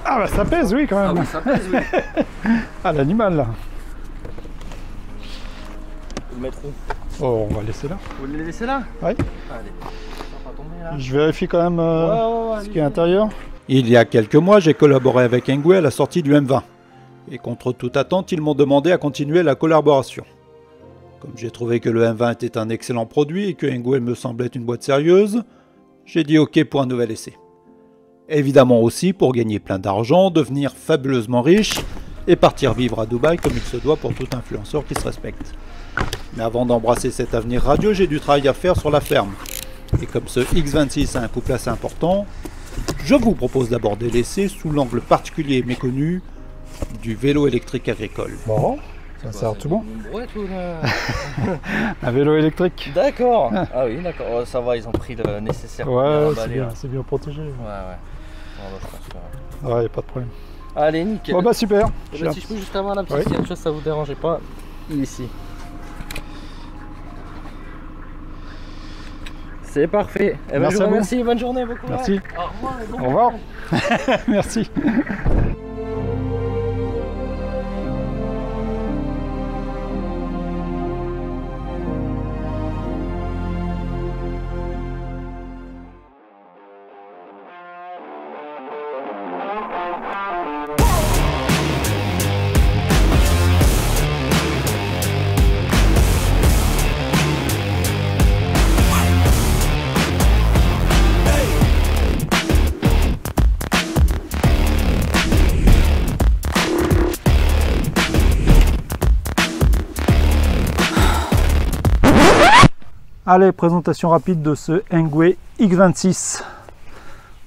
Ah bah ça pèse, oui, quand même. Ah oui, ça pèse, oui. Ah, l'animal, là. Faut le mettre où? Oh, on va laisser là. Vous le laissez là? Oui. Allez. Ça va pas tomber là. Je vérifie quand même Ouais, ce qui est à l'intérieur. Il y a quelques mois, j'ai collaboré avec Engwe à la sortie du M20. Et contre toute attente, ils m'ont demandé à continuer la collaboration. Comme j'ai trouvé que le M20 était un excellent produit et que Engwe me semblait une boîte sérieuse, j'ai dit OK pour un nouvel essai. Évidemment aussi pour gagner plein d'argent, devenir fabuleusement riche et partir vivre à Dubaï comme il se doit pour tout influenceur qui se respecte. Mais avant d'embrasser cet avenir radieux, j'ai du travail à faire sur la ferme. Et comme ce X26 a un couple assez important, je vous propose d'aborder l'essai sous l'angle particulier et méconnu du vélo électrique agricole. Bon, ça sert tout bon. Un vélo électrique. D'accord. Ah oui, d'accord. Oh, ça va, ils ont pris le nécessaire. Ouais, c'est bien protégé. Ouais. Bon, bah, je pense que... Ouais, y a pas de problème. Allez, nickel. Bon bah super. Eh ben, si je peux juste avoir la petite signature, ça vous dérangeait pas ici. C'est parfait. Eh ben, Merci je vous à vous. remercie. Bonne journée, beaucoup. Merci. Au revoir. Et bon Au revoir. Merci. Allez, présentation rapide de ce Engwe X26.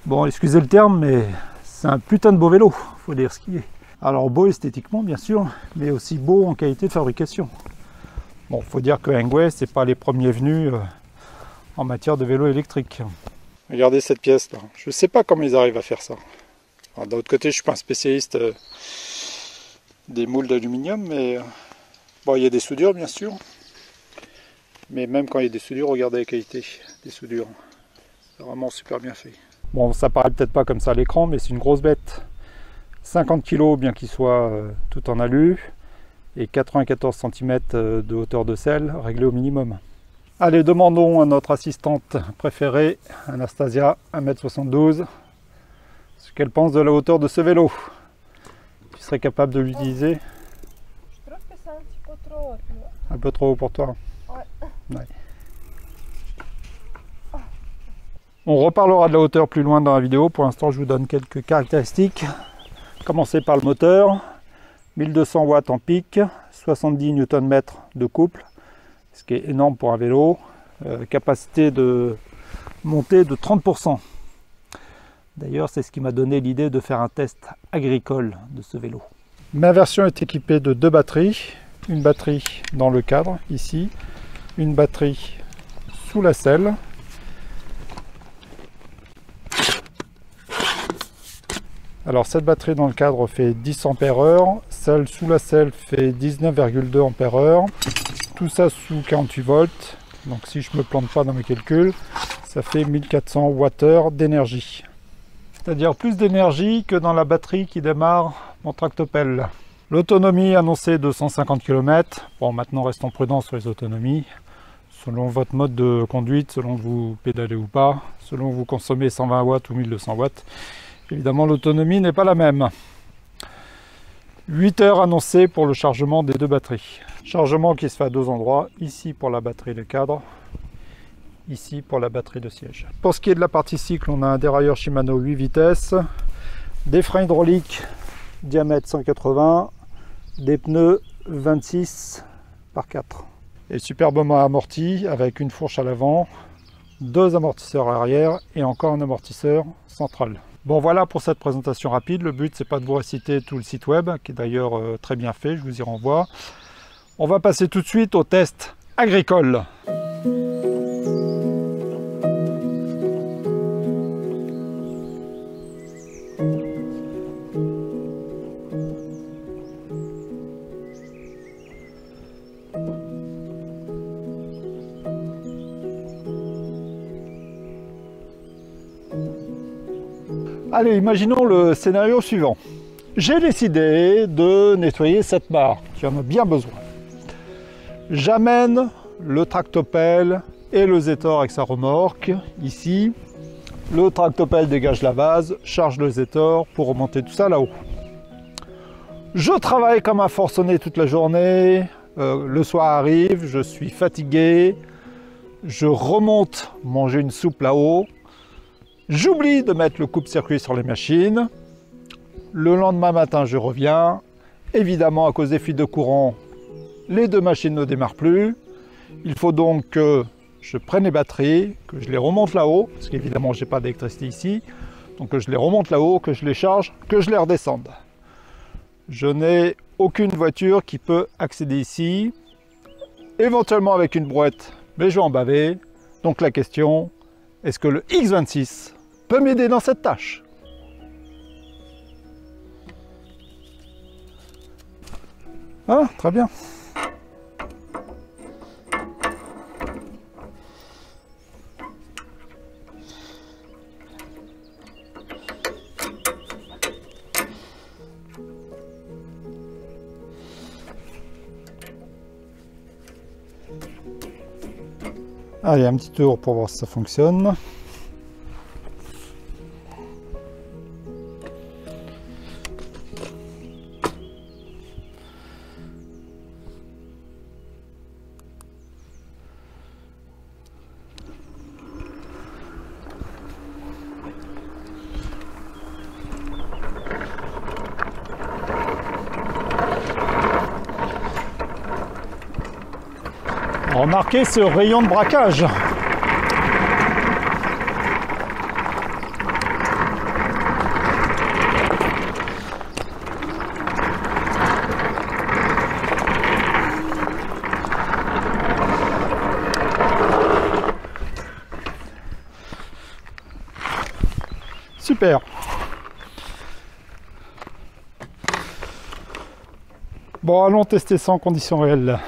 Bon, excusez le terme, mais c'est un putain de beau vélo, faut dire ce qui est. Alors beau esthétiquement, bien sûr, mais aussi beau en qualité de fabrication. Bon, faut dire que Engwe, c'est pas les premiers venus en matière de vélo électrique. Regardez cette pièce là. Je sais pas comment ils arrivent à faire ça. D'un autre côté, je suis pas un spécialiste des moules d'aluminium, mais bon, il y a des soudures, bien sûr. Mais même quand il y a des soudures, regardez la qualité des soudures. C'est vraiment super bien fait. Bon, ça paraît peut-être pas comme ça à l'écran, mais c'est une grosse bête. 50 kg, bien qu'il soit tout en alu, et 94 cm de hauteur de selle, réglé au minimum. Allez, demandons à notre assistante préférée, Anastasia, 1m72, ce qu'elle pense de la hauteur de ce vélo. Tu serais capable de l'utiliser? Je trouve que c'est un petit peu trop haut. Un peu trop haut pour toi? Ouais. Ouais. On reparlera de la hauteur plus loin dans la vidéo. Pour l'instant, je vous donne quelques caractéristiques. Commencer par le moteur. 1200 watts en pic, 70 Nm de couple, ce qui est énorme pour un vélo. Capacité de montée de 30%. D'ailleurs, c'est ce qui m'a donné l'idée de faire un test agricole de ce vélo. Ma version est équipée de 2 batteries. Une batterie dans le cadre, ici. Une batterie sous la selle. Alors cette batterie dans le cadre fait 10 ampères-heure, celle sous la selle fait 19,2 ampères-heure, tout ça sous 48 volts, donc si je ne me plante pas dans mes calculs, ça fait 1400 Wh d'énergie. C'est-à-dire plus d'énergie que dans la batterie qui démarre mon tractopelle. L'autonomie annoncée de 150 km, bon maintenant restons prudents sur les autonomies, selon votre mode de conduite, selon que vous pédalez ou pas, selon que vous consommez 120 watts ou 1200 watts. Évidemment, l'autonomie n'est pas la même. 8 heures annoncées pour le chargement des 2 batteries. Chargement qui se fait à 2 endroits, ici pour la batterie de cadre, ici pour la batterie de siège. Pour ce qui est de la partie cycle, on a un dérailleur Shimano 8 vitesses, des freins hydrauliques diamètre 180, des pneus 26 par 4. Et superbement amorti avec une fourche à l'avant, 2 amortisseurs arrière et encore un amortisseur central. Bon voilà pour cette présentation rapide. Le but c'est pas de vous réciter tout le site web, qui est d'ailleurs très bien fait, je vous y renvoie. On va passer tout de suite au test agricole. Allez, imaginons le scénario suivant. J'ai décidé de nettoyer cette mare, qui en a bien besoin. J'amène le tractopelle et le Zetor avec sa remorque, ici. Le tractopelle dégage la base, charge le Zetor pour remonter tout ça là-haut. Je travaille comme un forcené toute la journée, le soir arrive, je suis fatigué, je remonte manger une soupe là-haut, j'oublie de mettre le coupe-circuit sur les machines, le lendemain matin je reviens, évidemment à cause des fuites de courant, les deux machines ne démarrent plus, il faut donc que je prenne les batteries, que je les remonte là-haut, parce qu'évidemment je n'ai pas d'électricité ici, donc que je les remonte là-haut, que je les charge, que je les redescende. Je n'ai aucune voiture qui peut accéder ici, éventuellement avec une brouette, mais je vais en baver. Donc la question, est-ce que le X26 peut m'aider dans cette tâche? Ah, très bien. Allez, un petit tour pour voir si ça fonctionne. Remarquez ce rayon de braquage. Super. Bon, allons tester ça en conditions réelles.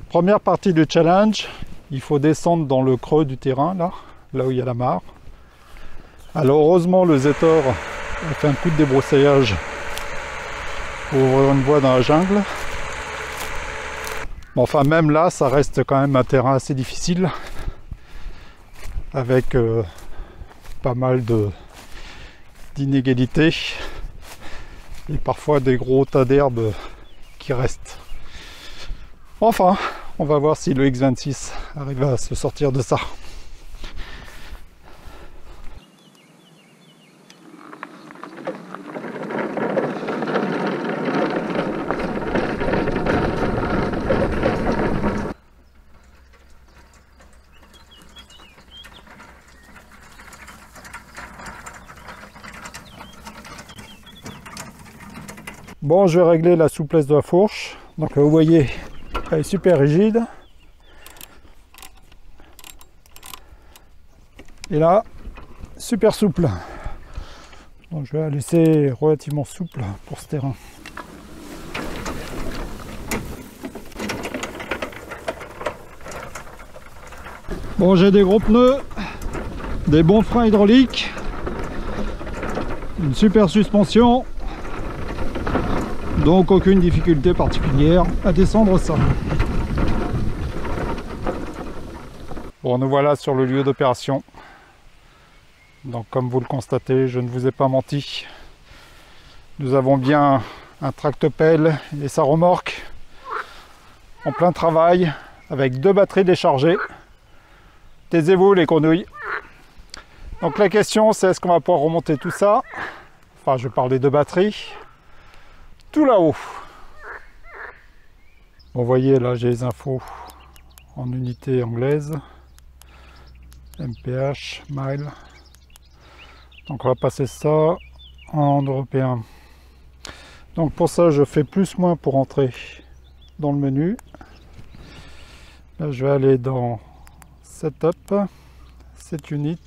Première partie du challenge, il faut descendre dans le creux du terrain, là où il y a la mare. Alors heureusement le Zetor a fait un coup de débroussaillage pour ouvrir une voie dans la jungle. Bon, enfin même là, ça reste quand même un terrain assez difficile, avec pas mal d'inégalités et parfois des gros tas d'herbes qui restent. Enfin, on va voir si le X26 arrive à se sortir de ça. Bon, je vais régler la souplesse de la fourche. Donc vous voyez, elle est super rigide. Et là, super souple. Donc je vais la laisser relativement souple pour ce terrain. Bon, j'ai des gros pneus, des bons freins hydrauliques, une super suspension. Donc aucune difficulté particulière à descendre ça. Bon, nous voilà sur le lieu d'opération. Donc comme vous le constatez, je ne vous ai pas menti. Nous avons bien un tractopelle et sa remorque en plein travail avec deux batteries déchargées. Taisez-vous les grenouilles. Donc la question c'est est-ce qu'on va pouvoir remonter tout ça? Enfin je parle des deux batteries. Tout là-haut. Bon, vous voyez là j'ai les infos en unité anglaise. MPH, mile. Donc on va passer ça en européen. Donc pour ça je fais plus-moins pour entrer dans le menu. Là je vais aller dans Setup, Set Unit,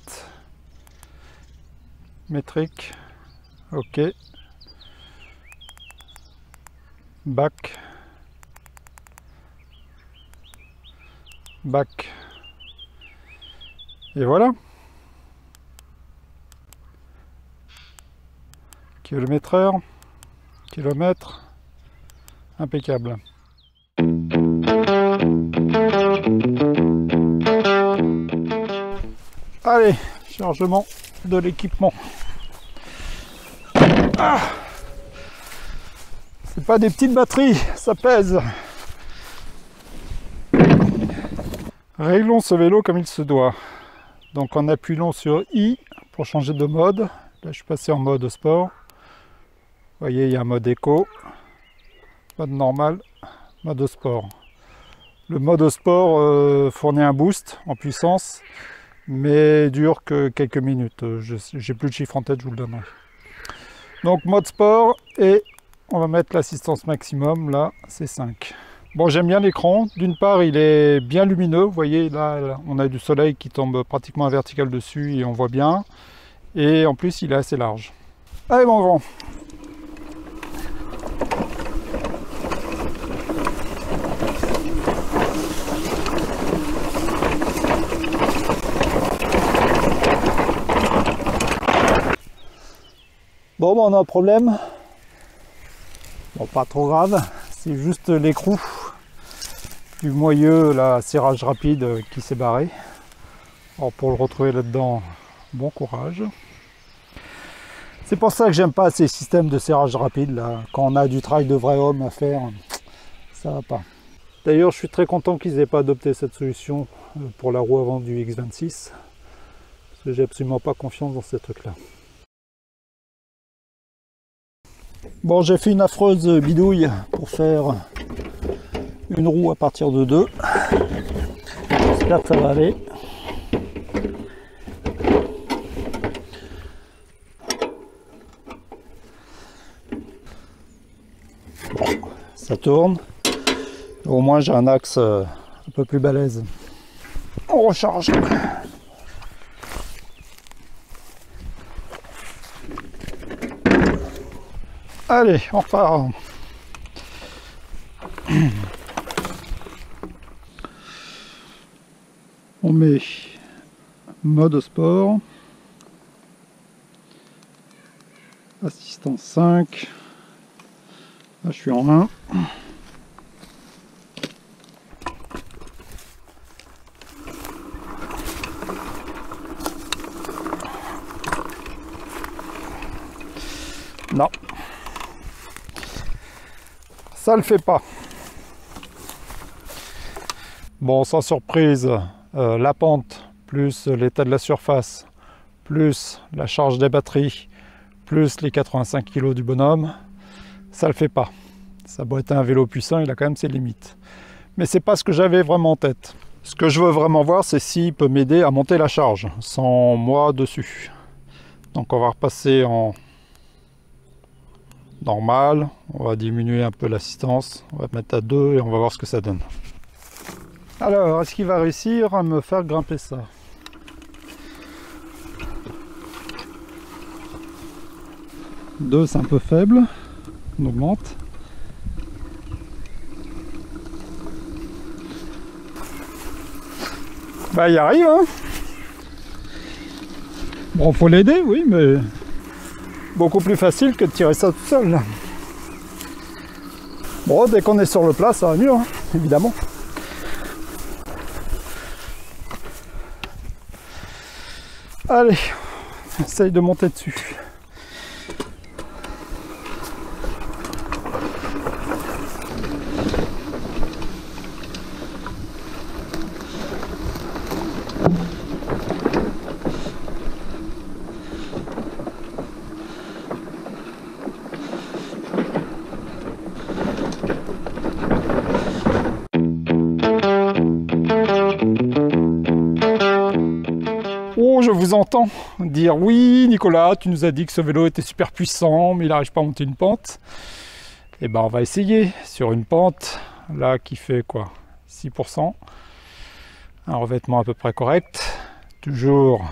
métrique, OK. Back, Et voilà. Kilomètre/heure, kilomètre, impeccable. Allez, chargement de l'équipement. Ah, c'est pas des petites batteries, ça pèse. Réglons ce vélo comme il se doit. Donc en appuyant sur I pour changer de mode. Là je suis passé en mode sport. Vous voyez, il y a un mode éco, mode normal, mode sport. Le mode sport fournit un boost en puissance, mais dure que quelques minutes. J'ai plus de chiffre en tête, je vous le donnerai. Donc mode sport, et on va mettre l'assistance maximum, là c'est 5. Bon, j'aime bien l'écran. D'une part, il est bien lumineux. Vous voyez, là, on a du soleil qui tombe pratiquement à vertical dessus et on voit bien. Et en plus, il est assez large. Allez, mon grand. Bon, on a un problème. Bon, pas trop grave. C'est juste l'écrou du moyeu, là, serrage rapide qui s'est barré. Alors pour le retrouver là-dedans, bon courage. C'est pour ça que j'aime pas ces systèmes de serrage rapide là. Quand on a du travail de vrai homme à faire, ça va pas. D'ailleurs, je suis très content qu'ils aient pas adopté cette solution pour la roue avant du X26. Parce que j'ai absolument pas confiance dans ces trucs là. Bon, j'ai fait une affreuse bidouille pour faire une roue à partir de 2. J'espère que ça va aller. Bon, ça tourne. Au moins j'ai un axe un peu plus balèze. On recharge. Allez, on repart. On met mode sport, assistance 5, là je suis en 1. Non, ça le fait pas. Bon, sans surprise, la pente, plus l'état de la surface, plus la charge des batteries, plus les 85 kg du bonhomme, ça le fait pas. Ça doit être un vélo puissant, il a quand même ses limites. Mais c'est pas ce que j'avais vraiment en tête. Ce que je veux vraiment voir, c'est s'il peut m'aider à monter la charge, sans moi dessus. Donc on va repasser en normal, on va diminuer un peu l'assistance, on va mettre à 2 et on va voir ce que ça donne. Alors, est-ce qu'il va réussir à me faire grimper ça? Deux, c'est un peu faible. On augmente. Bah, il arrive, hein. Bon, faut l'aider, oui, mais beaucoup plus facile que de tirer ça tout seul, là. Bon, dès qu'on est sur le plat, ça va mieux, hein, évidemment. Allez, essaye de monter dessus. Oh, je vous entends dire oui, Nicolas, tu nous as dit que ce vélo était super puissant, mais il n'arrive pas à monter une pente. Et ben, on va essayer sur une pente là qui fait quoi, 6%, un revêtement à peu près correct. Toujours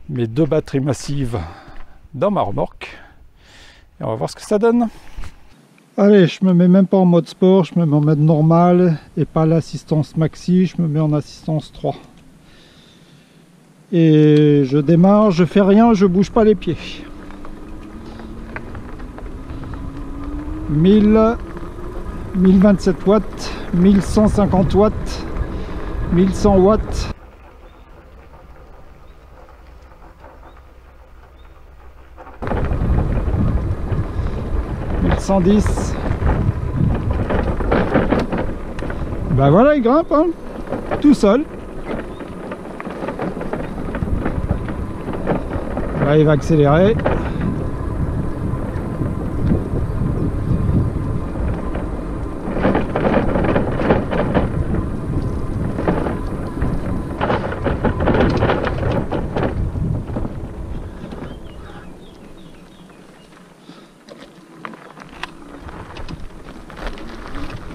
mes 2 batteries massives dans ma remorque. Et on va voir ce que ça donne. Allez, je me mets même pas en mode sport, je me mets en mode normal et pas l'assistance maxi, je me mets en assistance 3. Et je démarre, je fais rien, je bouge pas les pieds. 1027 watts, 1150 watts, 1100 watts. Ben voilà, il grimpe, hein, tout seul. Là, il va accélérer.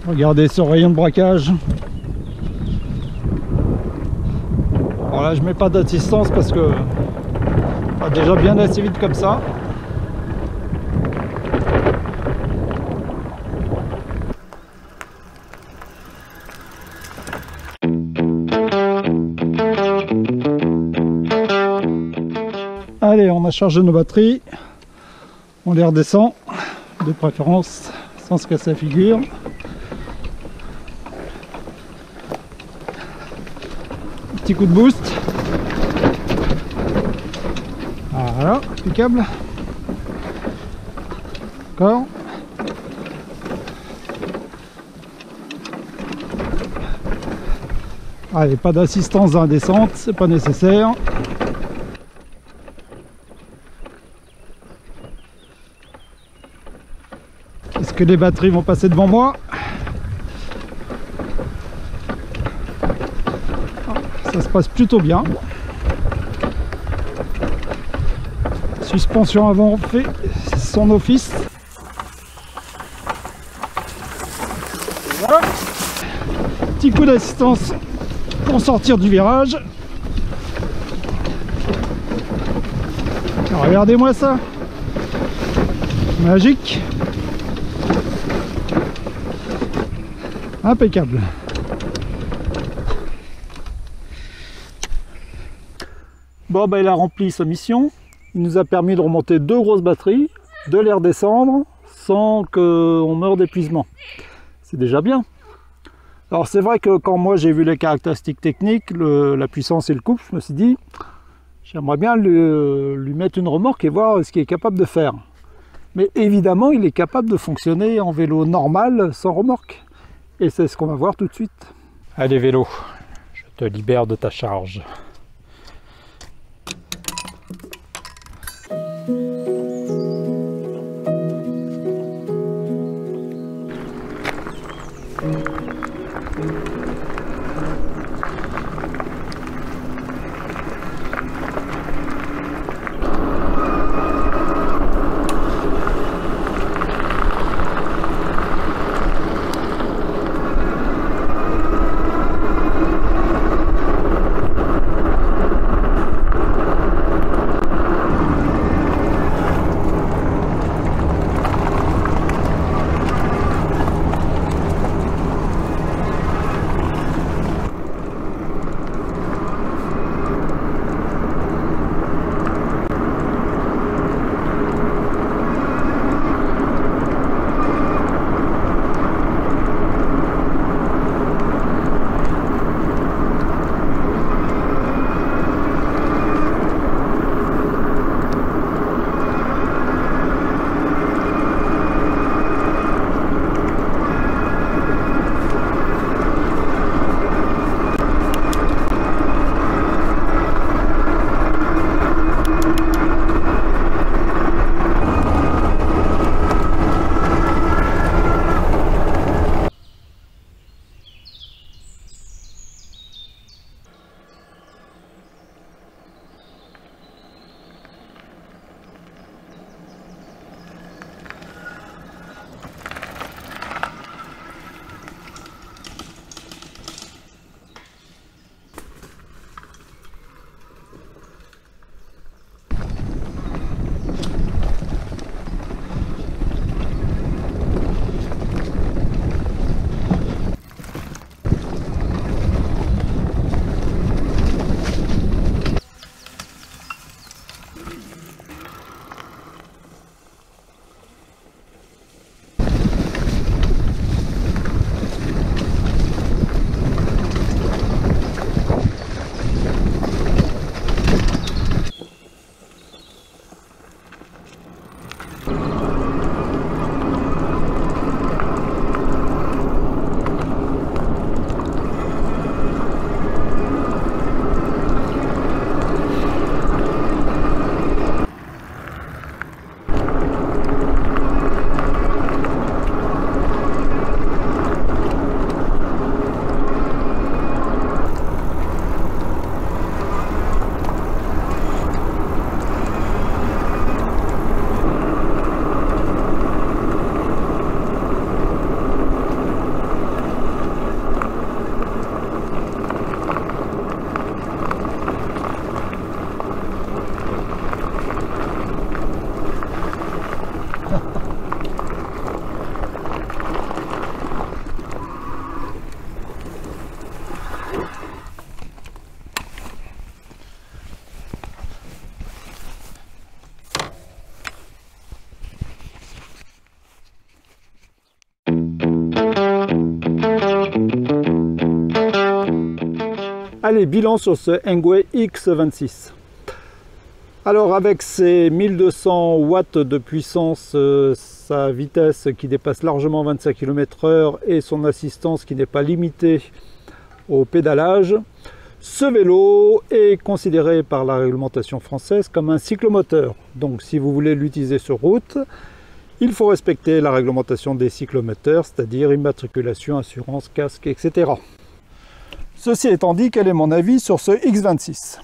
Regardez ce rayon de braquage. Alors là, je mets pas d'assistance parce que va déjà bien assez vite comme ça. Allez, on a chargé nos batteries. On les redescend, de préférence sans se casser la figure. Petit coup de boost. Voilà, impeccable. Encore. Allez, pas d'assistance dans la descente, c'est pas nécessaire. Est-ce que les batteries vont passer devant moi? Ça se passe plutôt bien. Suspension avant fait son office. Voilà. Petit coup d'assistance pour sortir du virage. Regardez-moi ça. Magique. Impeccable. Bon, bah, il a rempli sa mission. Il nous a permis de remonter 2 grosses batteries, de les redescendre sans qu'on meure d'épuisement. C'est déjà bien. Alors c'est vrai que quand moi j'ai vu les caractéristiques techniques, la puissance et le couple, je me suis dit, j'aimerais bien lui mettre une remorque et voir ce qu'il est capable de faire. Mais évidemment, il est capable de fonctionner en vélo normal sans remorque. Et c'est ce qu'on va voir tout de suite. Allez vélo, je te libère de ta charge. Allez, bilan sur ce Engwe X26. Alors avec ses 1200 watts de puissance, sa vitesse qui dépasse largement 25 km/h et son assistance qui n'est pas limitée au pédalage, ce vélo est considéré par la réglementation française comme un cyclomoteur. Donc si vous voulez l'utiliser sur route, il faut respecter la réglementation des cyclomoteurs, c'est-à-dire immatriculation, assurance, casque, etc. Ceci étant dit, quel est mon avis sur ce X26?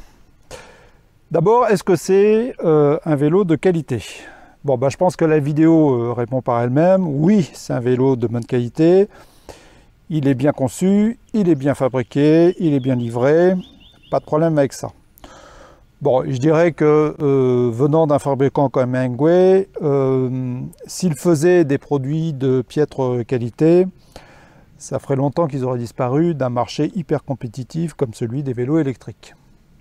D'abord, est-ce que c'est un vélo de qualité? Bon, je pense que la vidéo répond par elle-même. Oui, c'est un vélo de bonne qualité. Il est bien conçu, il est bien fabriqué, il est bien livré. Pas de problème avec ça. Bon, je dirais que venant d'un fabricant comme Engwe, s'il faisait des produits de piètre qualité, ça ferait longtemps qu'ils auraient disparu d'un marché hyper compétitif comme celui des vélos électriques.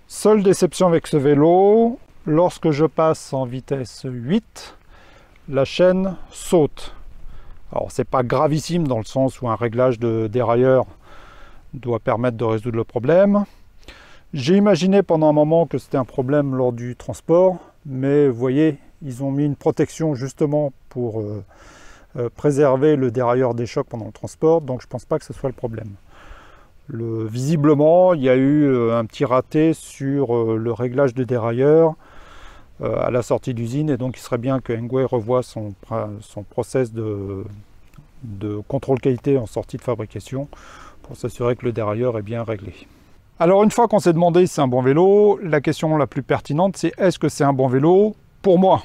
Seule déception avec ce vélo, lorsque je passe en vitesse 8, la chaîne saute. Alors c'est pas gravissime dans le sens où un réglage de dérailleur doit permettre de résoudre le problème. J'ai imaginé pendant un moment que c'était un problème lors du transport, mais vous voyez, ils ont mis une protection justement pour préserver le dérailleur des chocs pendant le transport, donc je pense pas que ce soit le problème. Visiblement, il y a eu un petit raté sur le réglage de dérailleur à la sortie d'usine, et donc il serait bien que Engwe revoie son process de contrôle qualité en sortie de fabrication pour s'assurer que le dérailleur est bien réglé. Alors une fois qu'on s'est demandé si c'est un bon vélo, la question la plus pertinente c'est est-ce que c'est un bon vélo pour moi?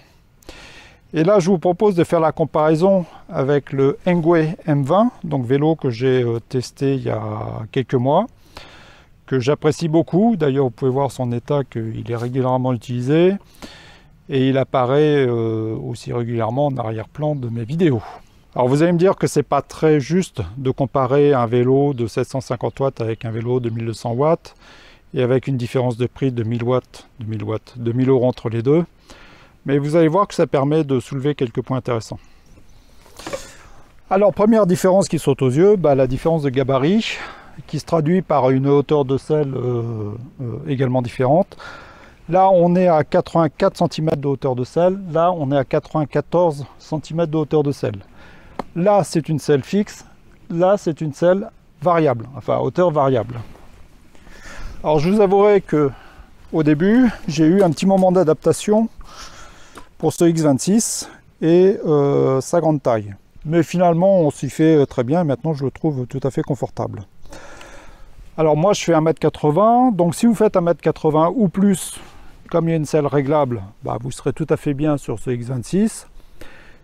Et là, je vous propose de faire la comparaison avec le Engwe M20, donc vélo que j'ai testé il y a quelques mois, que j'apprécie beaucoup. D'ailleurs, vous pouvez voir son état qu'il est régulièrement utilisé et il apparaît aussi régulièrement en arrière-plan de mes vidéos. Alors vous allez me dire que c'est pas très juste de comparer un vélo de 750 watts avec un vélo de 1200 watts et avec une différence de prix de 1000 euros entre les deux. Mais vous allez voir que ça permet de soulever quelques points intéressants. Alors, première différence qui saute aux yeux, la différence de gabarit, qui se traduit par une hauteur de selle également différente. Là, on est à 84 cm de hauteur de selle. Là, on est à 94 cm de hauteur de selle. Là, c'est une selle fixe. Là, c'est une selle variable, enfin à hauteur variable. Alors, je vous avouerai que au début, j'ai eu un petit moment d'adaptation pour ce X26 et sa grande taille. Mais finalement, on s'y fait très bien et maintenant je le trouve tout à fait confortable. Alors moi, je fais 1m80, donc si vous faites 1m80 ou plus, comme il y a une selle réglable, vous serez tout à fait bien sur ce X26.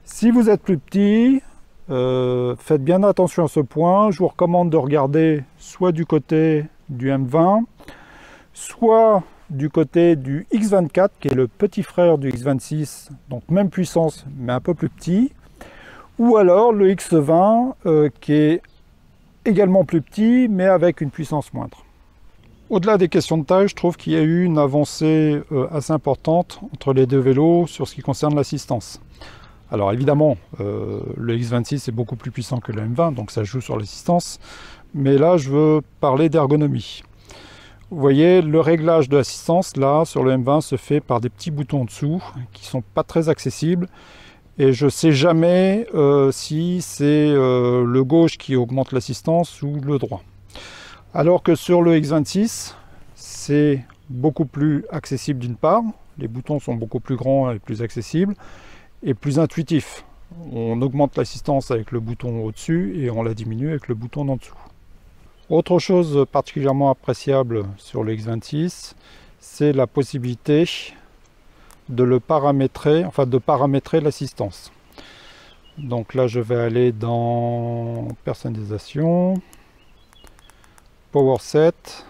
Si vous êtes plus petit, faites bien attention à ce point. Je vous recommande de regarder soit du côté du M20, soit du côté du X24 qui est le petit frère du X26, donc même puissance mais un peu plus petit, ou alors le X20 qui est également plus petit mais avec une puissance moindre. Au-delà des questions de taille, je trouve qu'il y a eu une avancée assez importante entre les deux vélos sur ce qui concerne l'assistance. Alors évidemment, le X26 est beaucoup plus puissant que le M20, donc ça joue sur l'assistance, mais là je veux parler d'ergonomie. Vous voyez, le réglage de l'assistance, là, sur le M20, se fait par des petits boutons en dessous, qui ne sont pas très accessibles. Et je ne sais jamais si c'est le gauche qui augmente l'assistance ou le droit. Alors que sur le X26, c'est beaucoup plus accessible d'une part. Les boutons sont beaucoup plus grands et plus accessibles, et plus intuitifs. On augmente l'assistance avec le bouton au-dessus, et on la diminue avec le bouton en dessous. Autre chose particulièrement appréciable sur le X26, c'est la possibilité de le paramétrer, enfin de paramétrer l'assistance. Donc là, je vais aller dans personnalisation, Power Set,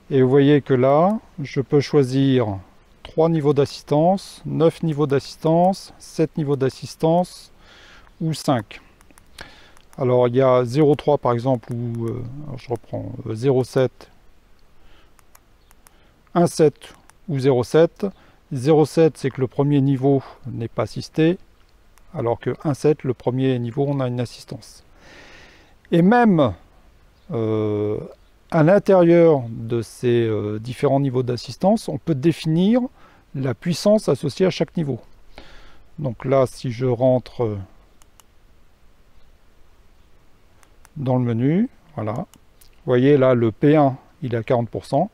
et vous voyez que là, je peux choisir 3 niveaux d'assistance, 9 niveaux d'assistance, 7 niveaux d'assistance ou 5. Alors il y a 0,3 par exemple, ou je reprends 0,7, 1,7 ou 0,7. 0,7 c'est que le premier niveau n'est pas assisté, alors que 1,7 le premier niveau on a une assistance. Et même à l'intérieur de ces différents niveaux d'assistance, on peut définir la puissance associée à chaque niveau. Donc là, si je rentre dans le menu, voilà, vous voyez là le P1 il est à 40%,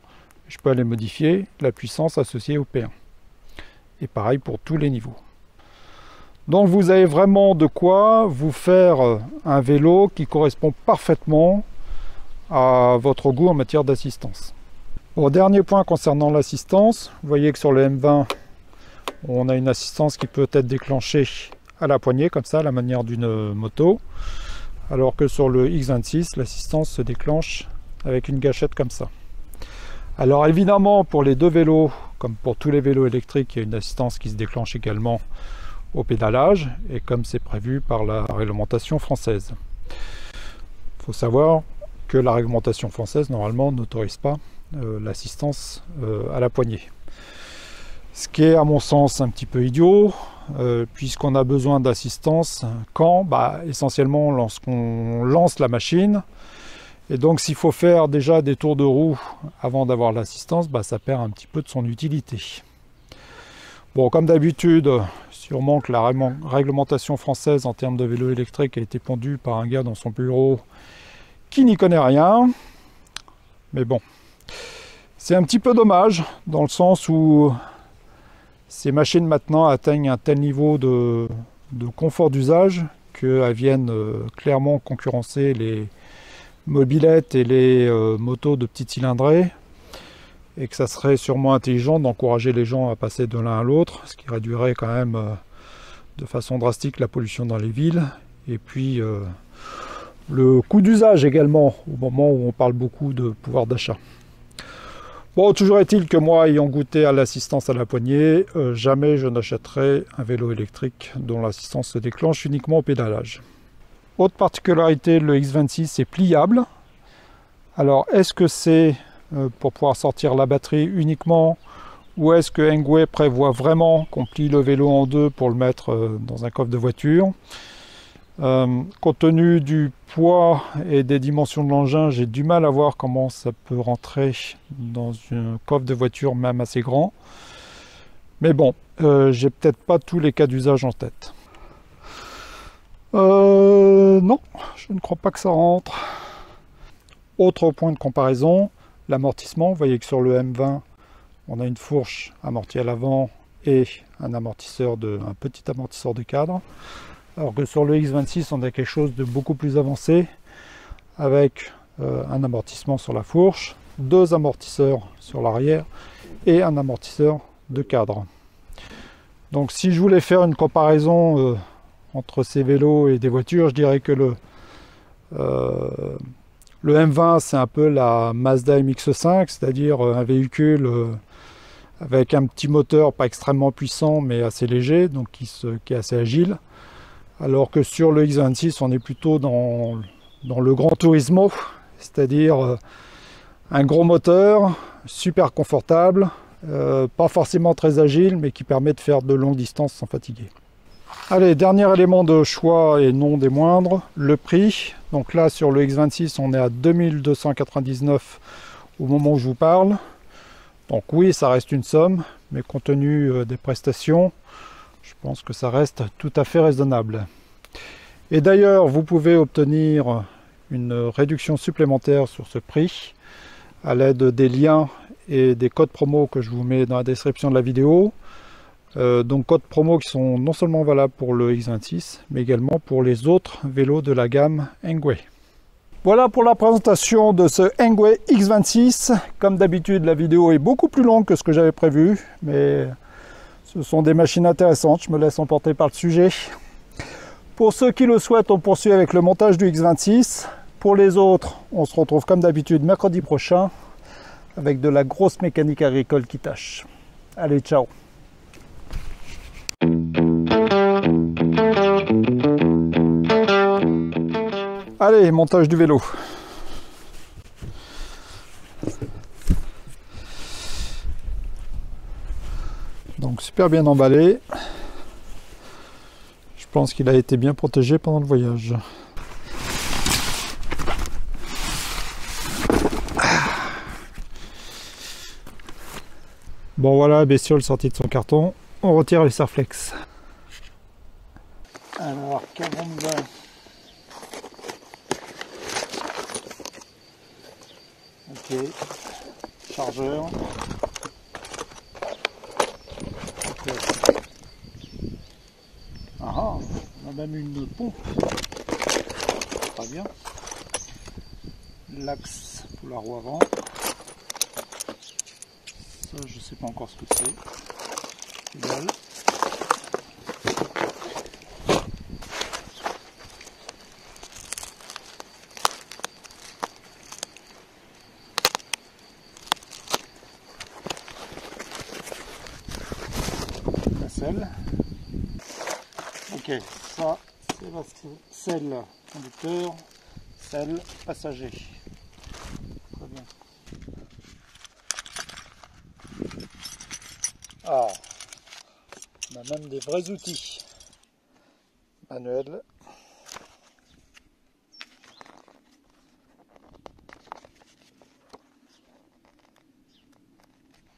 je peux aller modifier la puissance associée au P1. Et pareil pour tous les niveaux. Donc vous avez vraiment de quoi vous faire un vélo qui correspond parfaitement à votre goût en matière d'assistance. Bon, dernier point concernant l'assistance, vous voyez que sur le M20, on a une assistance qui peut être déclenchée à la poignée, comme ça, à la manière d'une moto, alors que sur le X26, l'assistance se déclenche avec une gâchette comme ça. Alors évidemment, pour les deux vélos, comme pour tous les vélos électriques, il y a une assistance qui se déclenche également au pédalage, et comme c'est prévu par la réglementation française. Il faut savoir que la réglementation française, normalement, n'autorise pas l'assistance à la poignée. Ce qui est, à mon sens, un petit peu idiot, puisqu'on a besoin d'assistance quand, essentiellement, lorsqu'on lance la machine. Et donc, s'il faut faire déjà des tours de roue avant d'avoir l'assistance, ça perd un petit peu de son utilité. Bon, comme d'habitude, sûrement que la réglementation française en termes de vélo électrique a été pondue par un gars dans son bureau qui n'y connaît rien. Mais bon, c'est un petit peu dommage, dans le sens où ces machines maintenant atteignent un tel niveau de confort d'usage qu'elles viennent clairement concurrencer les mobylettes et les motos de petite cylindrée, et que ça serait sûrement intelligent d'encourager les gens à passer de l'un à l'autre, ce qui réduirait quand même de façon drastique la pollution dans les villes, et puis le coût d'usage également, au moment où on parle beaucoup de pouvoir d'achat. Bon, toujours est-il que moi, ayant goûté à l'assistance à la poignée, jamais je n'achèterai un vélo électrique dont l'assistance se déclenche uniquement au pédalage. Autre particularité, le X26 est pliable. Alors, est-ce que c'est pour pouvoir sortir la batterie uniquement, ou est-ce que Engwe prévoit vraiment qu'on plie le vélo en deux pour le mettre dans un coffre de voiture? Compte tenu du poids et des dimensions de l'engin, j'ai du mal à voir comment ça peut rentrer dans un coffre de voiture même assez grand. Mais bon, j'ai peut-être pas tous les cas d'usage en tête. Non, je ne crois pas que ça rentre. Autre point de comparaison, l'amortissement. Vous voyez que sur le M20, on a une fourche amortie à l'avant et un petit amortisseur de cadre. Alors que sur le X26, on a quelque chose de beaucoup plus avancé, avec un amortissement sur la fourche, deux amortisseurs sur l'arrière et un amortisseur de cadre. Donc si je voulais faire une comparaison entre ces vélos et des voitures, je dirais que le M20, c'est un peu la Mazda MX-5, c'est-à-dire un véhicule avec un petit moteur pas extrêmement puissant mais assez léger, donc qui est assez agile. Alors que sur le X26, on est plutôt dans le Gran Turismo, c'est-à-dire un gros moteur, super confortable, pas forcément très agile, mais qui permet de faire de longues distances sans fatiguer. Allez, dernier élément de choix et non des moindres, le prix. Donc là, sur le X26, on est à 2299 au moment où je vous parle. Donc oui, ça reste une somme, mais compte tenu des prestations, je pense que ça reste tout à fait raisonnable. Et d'ailleurs, vous pouvez obtenir une réduction supplémentaire sur ce prix à l'aide des liens et des codes promo que je vous mets dans la description de la vidéo. Donc codes promo qui sont non seulement valables pour le X26, mais également pour les autres vélos de la gamme Engwe. Voilà pour la présentation de ce Engwe X26. Comme d'habitude, la vidéo est beaucoup plus longue que ce que j'avais prévu, mais ce sont des machines intéressantes, je me laisse emporter par le sujet. Pour ceux qui le souhaitent, on poursuit avec le montage du X26. Pour les autres, on se retrouve comme d'habitude mercredi prochain avec de la grosse mécanique agricole qui tâche. Allez, ciao! Allez, montage du vélo. Donc super bien emballé. Je pense qu'il a été bien protégé pendant le voyage. Bon voilà, bestiole sortie de son carton, on retire les Serflex. Alors, qu'avons-nous là? Ok, chargeur. Okay. Ah, on a même une pompe. Très bien. L'axe pour la roue avant. Ça, je sais pas encore ce que c'est. Égal. La selle. Ok, ça c'est la selle conducteur, selle passager. Très bien. Ah, on a même des vrais outils manuels.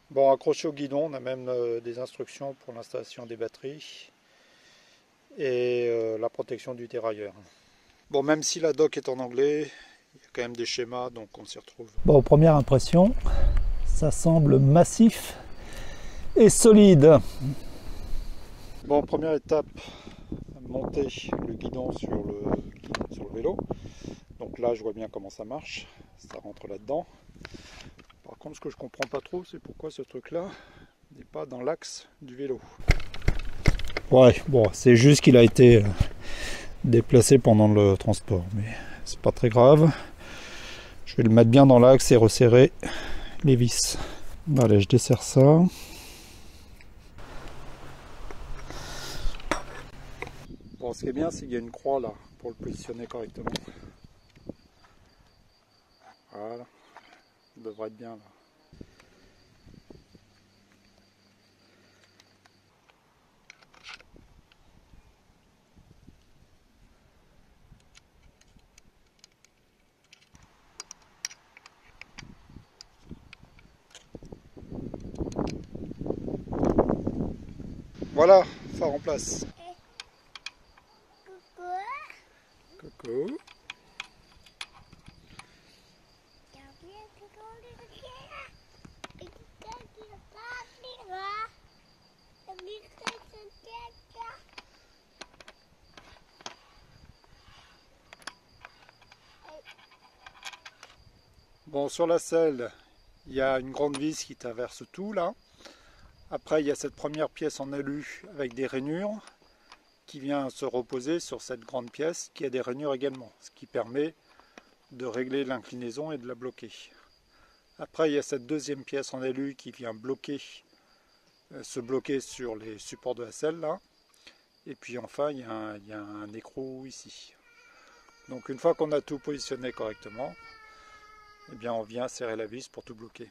Bon, accroché au guidon, on a même des instructions pour l'installation des batteries et la protection du dérailleur. Bon, même si la doc est en anglais, il y a quand même des schémas, donc on s'y retrouve. Bon, première impression, ça semble massif et solide. Bon, première étape, monter le guidon sur le vélo. Donc là, je vois bien comment ça marche, ça rentre là-dedans. Par contre, ce que je comprends pas trop, c'est pourquoi ce truc-là n'est pas dans l'axe du vélo. Ouais, bon, c'est juste qu'il a été déplacé pendant le transport, mais c'est pas très grave. Je vais le mettre bien dans l'axe et resserrer les vis. Allez, je desserre ça. Bon, ce qui est bien, c'est qu'il y a une croix là pour le positionner correctement. Voilà, il devrait être bien là. Voilà, ça remplace. Coucou. Bon, sur la selle, il y a une grande vis qui traverse tout là. Après, il y a cette première pièce en alu avec des rainures qui vient se reposer sur cette grande pièce qui a des rainures également, ce qui permet de régler l'inclinaison et de la bloquer. Après, il y a cette deuxième pièce en alu qui vient se bloquer sur les supports de la selle là. Et puis enfin, il y a un écrou ici. Donc une fois qu'on a tout positionné correctement, eh bien on vient serrer la vis pour tout bloquer.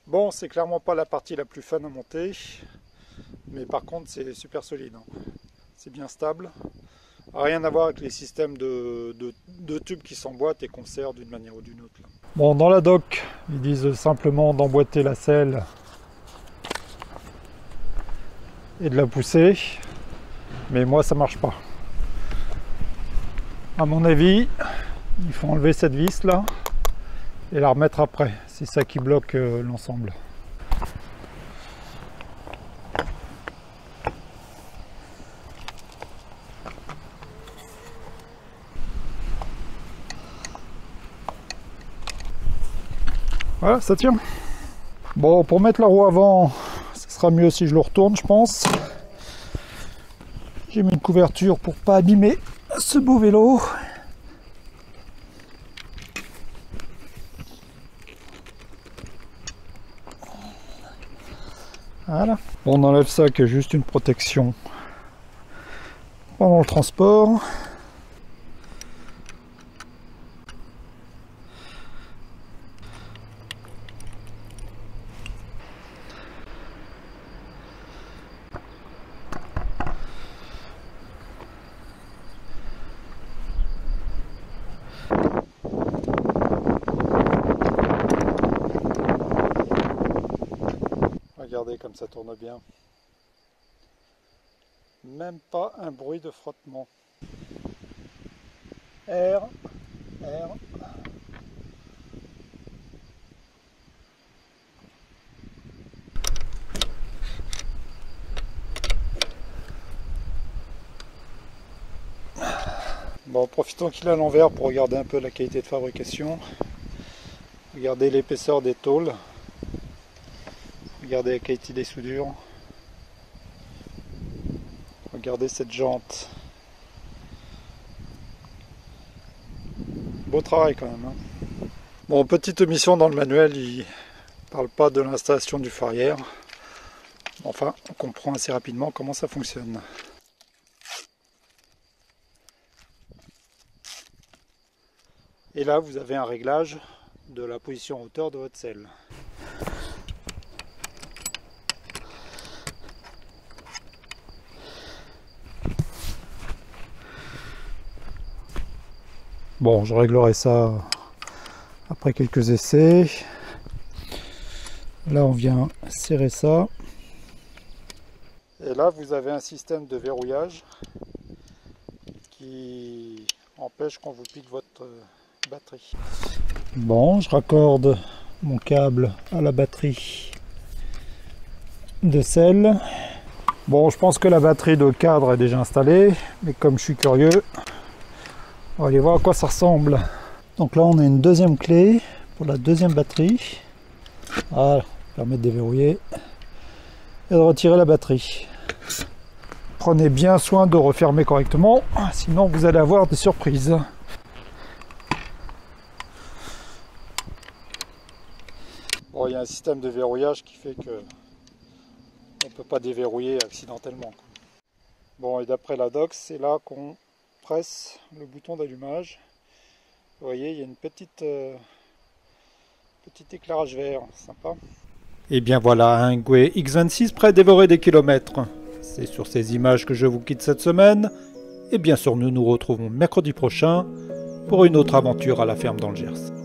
Bon, c'est clairement pas la partie la plus fun à monter, mais par contre c'est super solide. C'est bien stable. Rien à voir avec les systèmes de tubes qui s'emboîtent et qu'on serre d'une manière ou d'une autre. Là. Bon, dans la doc, ils disent simplement d'emboîter la selle et de la pousser, mais moi ça marche pas. À mon avis, il faut enlever cette vis là et la remettre après. C'est ça qui bloque l'ensemble. Voilà, ça tient. Bon, pour mettre la roue avant, ce sera mieux si je le retourne, je pense. J'ai mis une couverture pour pas abîmer ce beau vélo. Voilà. Bon, on enlève ça qui est juste une protection pendant le transport. regardez comme ça tourne bien. Même pas un bruit de frottement. R. Bon, profitons qu'il est à l'envers pour regarder un peu la qualité de fabrication. Regardez l'épaisseur des tôles. Regardez la qualité des soudures. Regardez cette jante. Beau travail quand même. Hein. Bon, petite omission dans le manuel, il ne parle pas de l'installation du phare arrière. Enfin, on comprend assez rapidement comment ça fonctionne. Et là, vous avez un réglage de la position en hauteur de votre selle. Bon, je réglerai ça après quelques essais. Là, on vient serrer ça. Et là, vous avez un système de verrouillage qui empêche qu'on vous pique votre batterie. Bon, je raccorde mon câble à la batterie de selle. Bon, je pense que la batterie de cadre est déjà installée, mais comme je suis curieux, on va aller voir à quoi ça ressemble. Donc là, on a une deuxième clé pour la deuxième batterie. Voilà, permet de déverrouiller et de retirer la batterie. Prenez bien soin de refermer correctement, sinon vous allez avoir des surprises. Bon, il y a un système de verrouillage qui fait que on ne peut pas déverrouiller accidentellement. Bon, et d'après la dox, c'est là qu'on presse le bouton d'allumage. Vous voyez, il y a une petit éclairage vert, sympa. Et bien voilà, un Engwe X26 prêt à dévorer des kilomètres. C'est sur ces images que je vous quitte cette semaine. Et bien sûr, nous nous retrouvons mercredi prochain pour une autre aventure à la ferme dans le Gers.